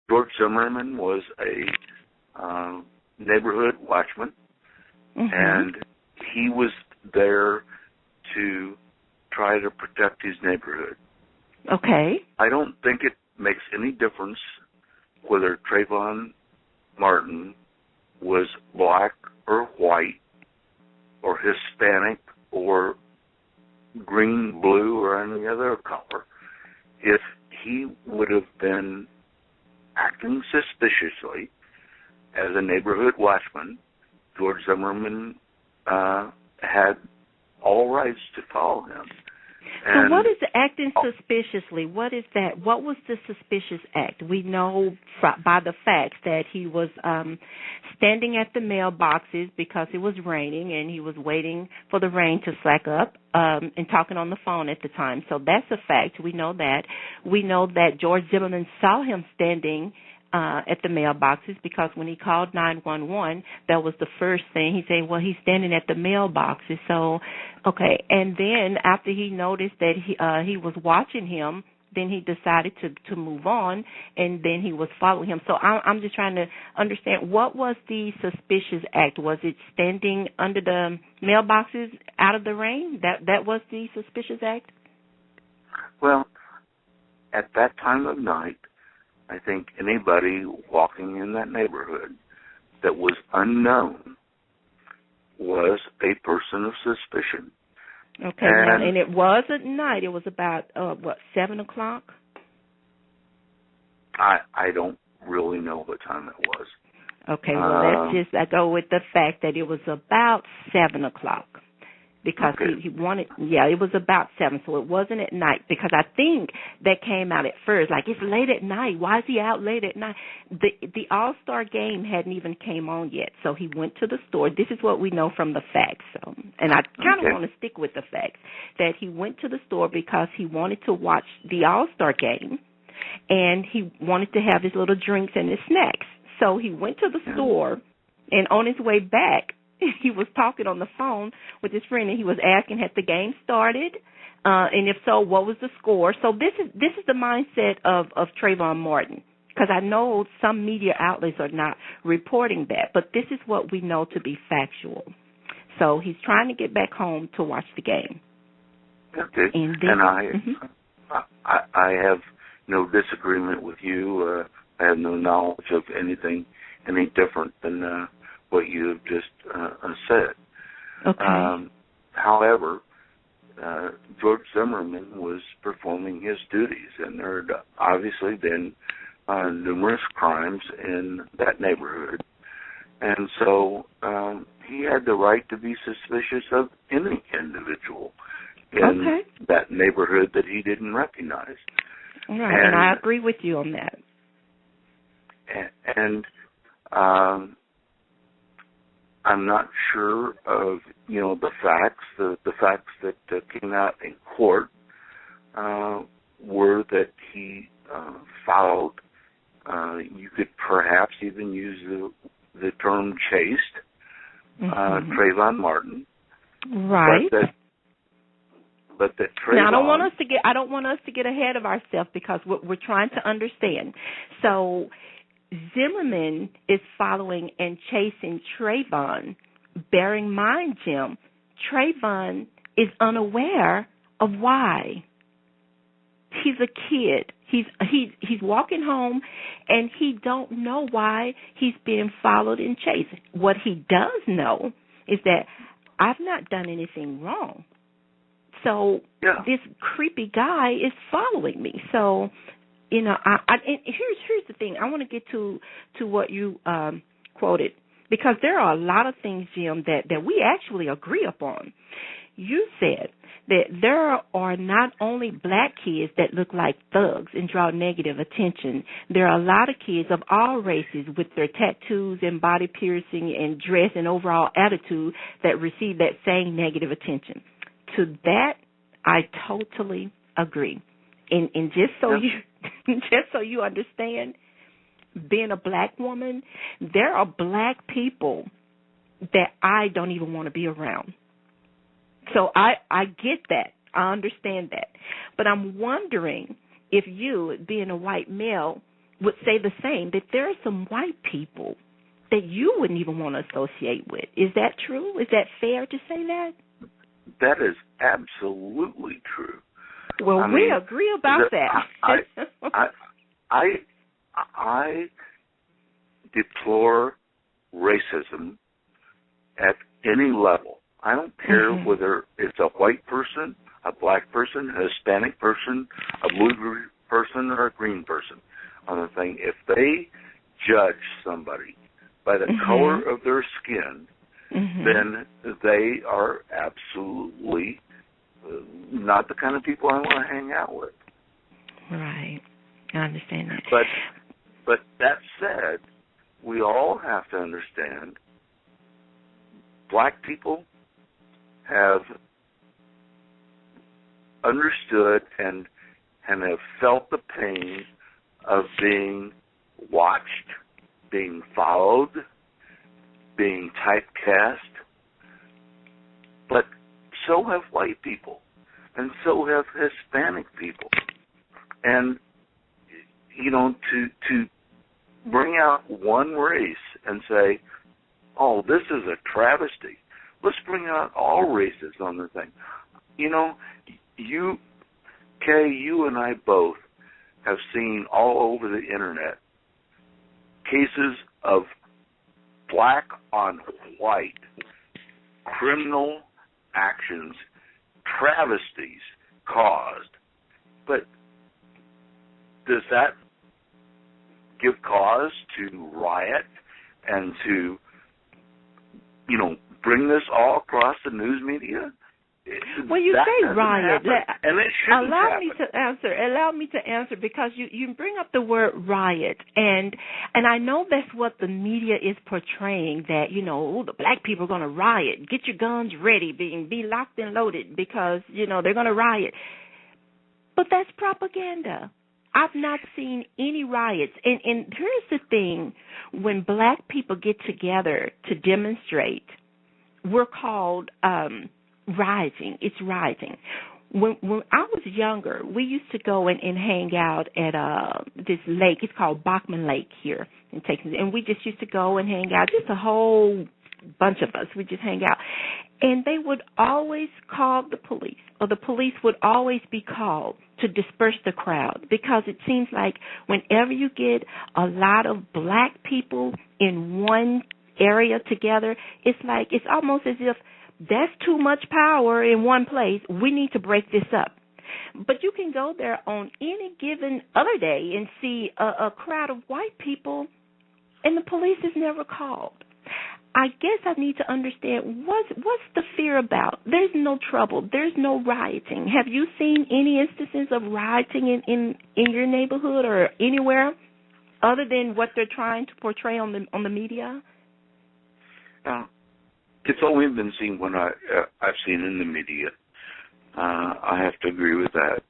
George Zimmerman was a neighborhood watchman, and he was there to try to protect his neighborhood. Okay. I don't think it makes any difference whether Trayvon Martin was black or white or Hispanic or green, blue, or any other color. If he would have been acting suspiciously as a neighborhood watchman, George Zimmerman had all rights to follow him. So what is acting suspiciously? What is that? What was the suspicious act? We know by the facts that he was standing at the mailboxes because it was raining, and he was waiting for the rain to slack up and talking on the phone at the time. So that's a fact. We know that. We know that George Zimmerman saw him standing at the mailboxes because when he called 911, that was the first thing. He said, well, he's standing at the mailboxes. So, okay. And then after he noticed that he was watching him, then he decided to move on, and then he was following him. So I'm just trying to understand, what was the suspicious act? Was it standing under the mailboxes out of the rain? That was the suspicious act? Well, at that time of night, I think anybody walking in that neighborhood that was unknown was a person of suspicion. Okay, and it was at night. It was about, 7 o'clock? I don't really know what time it was. Okay, well, I go with the fact that it was about 7 o'clock. Because he wanted, it was about 7, so it wasn't at night. Because I think that came out at first, like, it's late at night. Why is he out late at night? The All-Star game hadn't even came on yet, so he went to the store. This is what we know from the facts, and I kind of want to stick with the facts, that he went to the store because he wanted to watch the All-Star game, and he wanted to have his little drinks and his snacks. So he went to the store, and on his way back, he was talking on the phone with his friend, and he was asking, had the game started? And if so, what was the score? So this is the mindset of Trayvon Martin, because I know some media outlets are not reporting that, but this is what we know to be factual. So he's trying to get back home to watch the game. Okay. And I have no disagreement with you. I have no knowledge of anything any different than what you have just said. Okay. However, George Zimmerman was performing his duties, and there had obviously been numerous crimes in that neighborhood. And so he had the right to be suspicious of any individual in that neighborhood that he didn't recognize. Right, and I agree with you on that. And I'm not sure of, the facts. The facts that came out in court were that he followed, you could perhaps even use the term chased, Trayvon Martin. Right. But that Trayvon... Now, I don't want us to get ahead of ourselves, because we're trying to understand. So Zimmerman is following and chasing Trayvon. Bear in mind, Jim, Trayvon is unaware of why. He's a kid. He's walking home, and he don't know why he's being followed and chased. What he does know is that I've not done anything wrong. So this creepy guy is following me. So, and here's the thing. I want to get to what you quoted, because there are a lot of things, Jim, that we actually agree upon. You said that there are not only black kids that look like thugs and draw negative attention. There are a lot of kids of all races with their tattoos and body piercing and dress and overall attitude that receive that same negative attention. To that, I totally agree. And just so you understand, being a black woman, there are black people that I don't even want to be around. So I get that. I understand that. But I'm wondering if you, being a white male, would say the same, that there are some white people that you wouldn't even want to associate with. Is that true? Is that fair to say that? That is absolutely true. Well, we agree about that. I deplore racism at any level. I don't care whether it's a white person, a black person, a Hispanic person, a blue person, or a green person. On the thing, if they judge somebody by the color of their skin, then they are absolutely not the kind of people I want to hang out with. Right. I understand that. But that said, we all have to understand black people have understood and have felt the pain of being watched, being followed, being typecast. But so have white people, and so have Hispanic people. And, you know, to bring out one race and say, oh, this is a travesty. Let's bring out all races on the thing. You know, Kay, you and I both have seen all over the internet cases of black on white criminal actions, travesties caused. But does that give cause to riot and to, you know, bring this all across the news media? Well, you say riot, and it shouldn't Allow me to answer because you bring up the word riot, and I know that's what the media is portraying, that, you know, the black people are going to riot. Get your guns ready, be locked and loaded because, you know, they're going to riot. But that's propaganda. I've not seen any riots. And here's the thing. When black people get together to demonstrate, we're called rioting. It's rioting. When I was younger, we used to go and hang out at this lake. It's called Bachman Lake here in Texas. And we just used to go and hang out, just a whole bunch of us. We just hang out. And they would always call the police, or the police would always be called to disperse the crowd, because it seems like whenever you get a lot of black people in one area together, it's like, it's almost as if that's too much power in one place. We need to break this up. But you can go there on any given other day and see a crowd of white people, and the police is never called. I guess I need to understand, what's the fear about? There's no trouble. There's no rioting. Have you seen any instances of rioting in your neighborhood or anywhere other than what they're trying to portray on the media? It's only been seen when I've seen in the media. I have to agree with that.